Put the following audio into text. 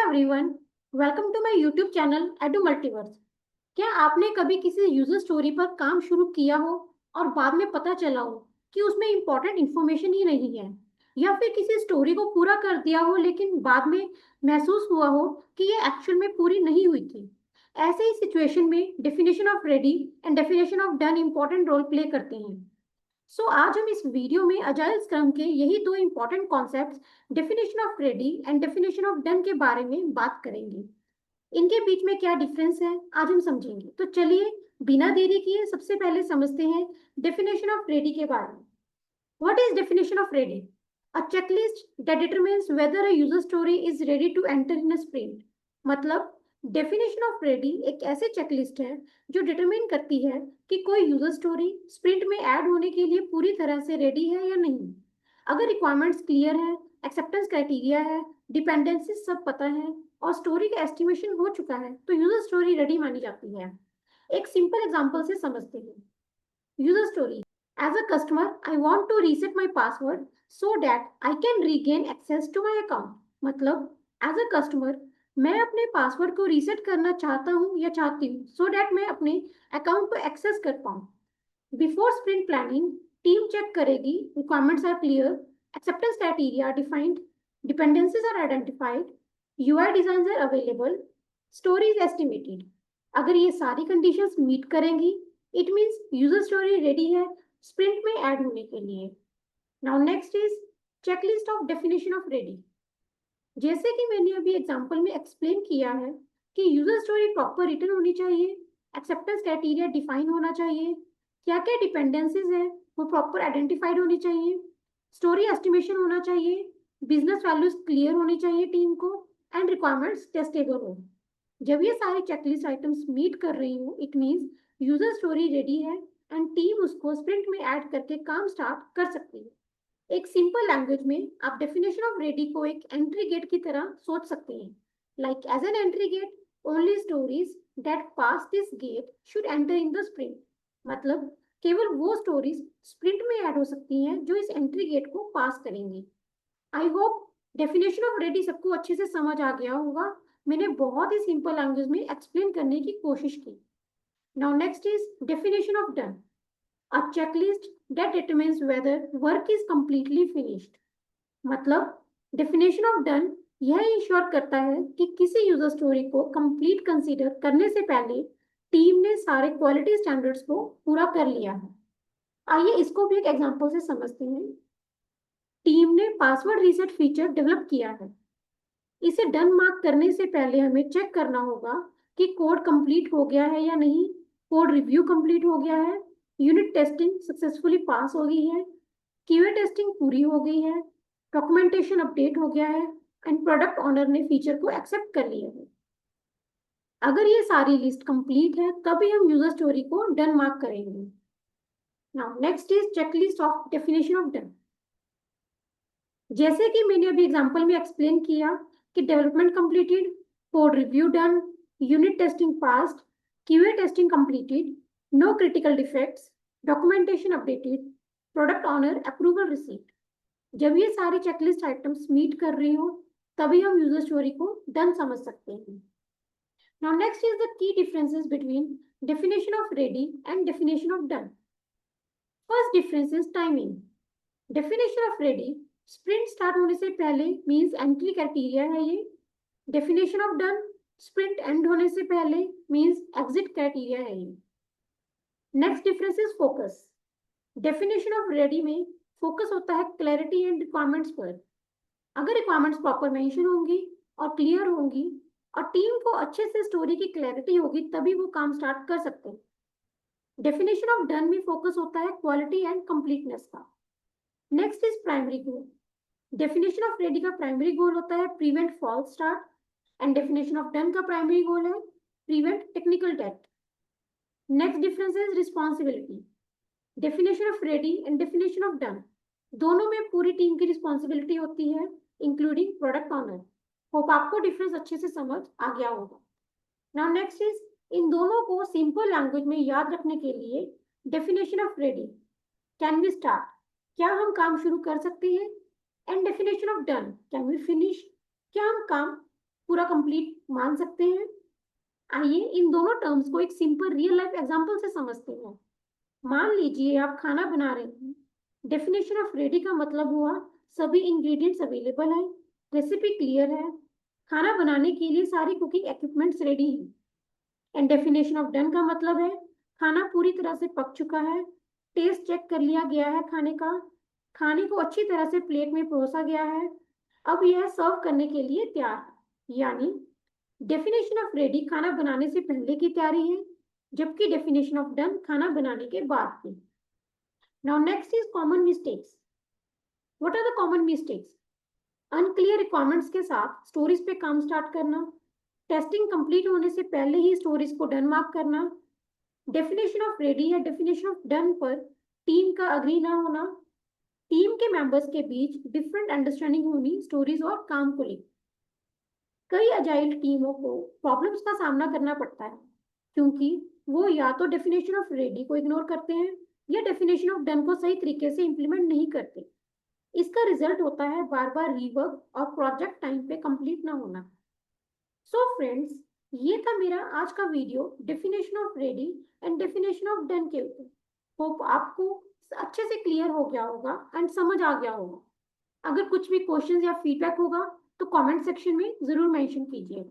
Everyone, welcome to my YouTube channel Edu Multiverse. क्या आपने कभी किसी यूजर स्टोरी पर काम शुरू किया हो और बाद में पता चला हो कि उसमें इंपॉर्टेंट इंफॉर्मेशन ही नहीं है, या फिर किसी स्टोरी को पूरा कर दिया हो लेकिन बाद में महसूस हुआ हो कि ये एक्चुअल में पूरी नहीं हुई थी? ऐसे ही सिचुएशन में definition of ready and definition of done important role play करते हैं। आज हम इस वीडियो में अजाइल स्क्रम के यही दो important concepts, definition of ready and definition of done के बारे में बात करेंगे। इनके बीच में क्या डिफरेंस है आज हम समझेंगे। तो चलिए बिना देरी किए सबसे पहले समझते हैं डेफिनेशन ऑफ रेडी के बारे में। What is definition of ready? A checklist that determines whether a user story is ready to enter in a sprint. मतलब डेफिनेशन ऑफ रेडी एक ऐसे चेकलिस्ट है जो डिटरमाइन करती है कि कोई यूजर स्टोरी स्प्रिंट में ऐड होने के लिए पूरी तरह से रेडी है या नहीं। अगर रिक्वायरमेंट्स क्लियर है, एक्सेप्टेंस क्राइटेरिया है, डिपेंडेंसीज सब पता है और स्टोरी का एस्टिमेशन हो चुका है तो यूजर स्टोरी रेडी मानी जाती है। एक सिंपल एग्जांपल से समझते हैं। User story: as a customer I want to reset my password so that I can regain access to my account। मतलब as a customer मैं अपने पासवर्ड को रीसेट करना चाहता हूँ या चाहती हूँ so that मैं अपने अकाउंट को एक्सेस कर पाऊँ। Before sprint planning team check करेगी requirements are clear, acceptance criteria defined, dependencies are identified, UI design are available, story is estimated. अगर ये सारी कंडीशंस मीट करेंगी it means user story ready है स्प्रिंट में ऐड होने के लिए। Now next is checklist of definition of ready. जैसे कि मैंने अभी एग्जांपल में एक्सप्लेन किया है कि यूजर स्टोरी प्रॉपर रिटर्न होनी चाहिए, एक्सेप्टेंस क्राइटेरिया डिफाइन होना चाहिए, क्या क्या डिपेंडेंसीज है वो प्रॉपर आइडेंटिफाइड होनी चाहिए, स्टोरी एस्टिमेशन होना चाहिए, बिजनेस वैल्यूज क्लियर होनी चाहिए टीम को, एंड रिक्वायरमेंट्स टेस्टेबल हो। जब ये सारे चेकलिस्ट आइटम्स मीट कर रही हो it means user story ready है एंड टीम उसको स्प्रिंट में ऐड करके काम स्टार्ट कर सकती है। एक सिंपल लैंग्वेज में आप डेफिनेशन ऑफ रेडी को एक एंट्री गेट की तरह सोच सकते हैं। Like as an entry gate only stories that pass this gate should enter in the sprint. मतलब केवल वो स्टोरीज स्प्रिंट में ऐड हो सकती हैं जो इस एंट्री गेट को पास करेंगी। I hope definition of ready सबको अच्छे से समझ आ गया होगा। मैंने बहुत ही सिंपल लैंग्वेज में एक्सप्लेन करने की कोशिश की। Now next is definition of done, a checklist that determines whether work is completely finished। मतलब डेफिनेशन ऑफ डन यह इंश्योर करता है कि किसी यूजर स्टोरी को कंप्लीट कंसीडर करने से पहले टीम ने सारे क्वालिटी स्टैंडर्ड्स को पूरा कर लिया है। आइए इसको भी एक एग्जांपल से समझते हैं। टीम ने पासवर्ड रीसेट फीचर डेवलप किया है। इसे डन मार्क करने से पहले हमें चेक करना होगा कि कोड कंप्लीट हो गया है या नहीं, कोड रिव्यू कंप्लीट हो गया है, यूनिट टेस्टिंग सक्सेसफुली पास हो गई है, क्यूए टेस्टिंग पूरी हो गई है, डॉक्यूमेंटेशन अपडेट हो गया है एंड प्रोडक्ट ओनर ने फीचर को एक्सेप्ट कर लिया है। अगर ये सारी लिस्ट कंप्लीट है तभी हम यूजर स्टोरी को डन मार्क करेंगे। Now next is checklist of definition of done. जैसे कि मैंने अभी एग्जांपल में एक्सप्लेन किया कि development completed, code review done, unit testing passed, QA testing completed, no critical defects, documentation updated, product owner approval receipt. जब ये सारे चेकलिस्ट आइटम्स मीट कर रही हो तभी हम यूजर स्टोरी को डन समझ सकते हैं। Now next is the key differences between definition of ready and definition of done. First difference is timing. Definition of ready sprint start होने से पहले मींस एंट्री क्राइटेरिया है ये। Definition of done sprint and होने से पहले means exit criteria है ये। Next difference is focus. Definition of ready में फोकस होता है क्लैरिटी एंड रिक्वायरमेंट्स पर। अगर रिक्वायरमेंट्स प्रॉपर मेंशन होंगी और क्लियर होंगी और टीम को अच्छे से स्टोरी की क्लैरिटी होगी तभी वो काम स्टार्ट कर सकते हैं। डेफिनेशन ऑफ डन में फोकस होता है क्वालिटी एंड कंप्लीटनेस का। Next is primary goal. Definition of ready का प्राइमरी गोल होता है prevent false start and definition of done का प्राइमरी गोल है prevent technical debt. Next difference is responsibility. Definition of ready and definition of done दोनों में पूरी team की responsibility होती है इंक्लूडिंग प्रोडक्ट ऑनर। होप आपको डिफरेंस अच्छे से समझ आ गया होगा। नाउ नेक्स्ट इज इन दोनों को सिंपल लैंग्वेज में याद रखने के लिए definition of ready, can we start, क्या हम काम शुरू कर सकते हैं, and definition of done, can we finish, क्या हम काम पूरा कंप्लीट मान सकते हैं? आइए इन दोनों टर्म्स को एक सिंपल रियल लाइफ एग्जांपल से समझते हैं। मान लीजिए आप खाना बना रहे हैं। डेफिनेशन ऑफ रेडी का मतलब हुआ सभी इंग्रेडिएंट्स अवेलेबल है, रेसिपी क्लियर है, खाना बनाने के लिए सारी कुकिंग इक्विपमेंट्स रेडी हैं। एंड डेफिनेशन ऑफ डन का मतलब है खाना पूरी तरह से पक चुका है, टेस्ट चेक कर लिया गया है खाने का, खाने को अच्छी तरह से प्लेट में परोसा गया है, अब यह सर्व करने के लिए तैयार है। यानी डेफिनेशन ऑफ रेडी खाना बनाने से पहले की तैयारी है, जबकि डेफिनेशन ऑफ डन खाना बनाने के बाद की। Now next is common mistakes. What are the common mistakes? Unclear requirements के साथ स्टोरीज पे काम स्टार्ट करना, टेस्टिंग कंप्लीट होने से पहले ही स्टोरीज को डन मार्क करना, डेफिनेशन ऑफ रेडी या डेफिनेशन ऑफ डन पर टीम का अग्री ना होना, टीम के मेंबर्स के बीच डिफरेंट अंडरस्टैंडिंग होनी स्टोरीज और काम को लेकर। कई अजाइल टीमों को प्रॉब्लम्स का सामना करना पड़ता है क्योंकि वो या तो डेफिनेशन ऑफ रेडी को इग्नोर करते हैं या डेफिनेशन ऑफ डन को सही तरीके से इंप्लीमेंट नहीं करते। इसका रिजल्ट होता है बार बार रीवर्क और प्रोजेक्ट टाइम पे कंप्लीट ना होना। सो फ्रेंड्स, ये था मेरा आज का video definition of ready and definition of done के ऊपर। होप आपको अच्छे से क्लियर हो गया होगा एंड समझ आ गया होगा। अगर कुछ भी क्वेश्चंस या फीडबैक होगा तो कमेंट सेक्शन में जरूर मेंशन कीजिएगा।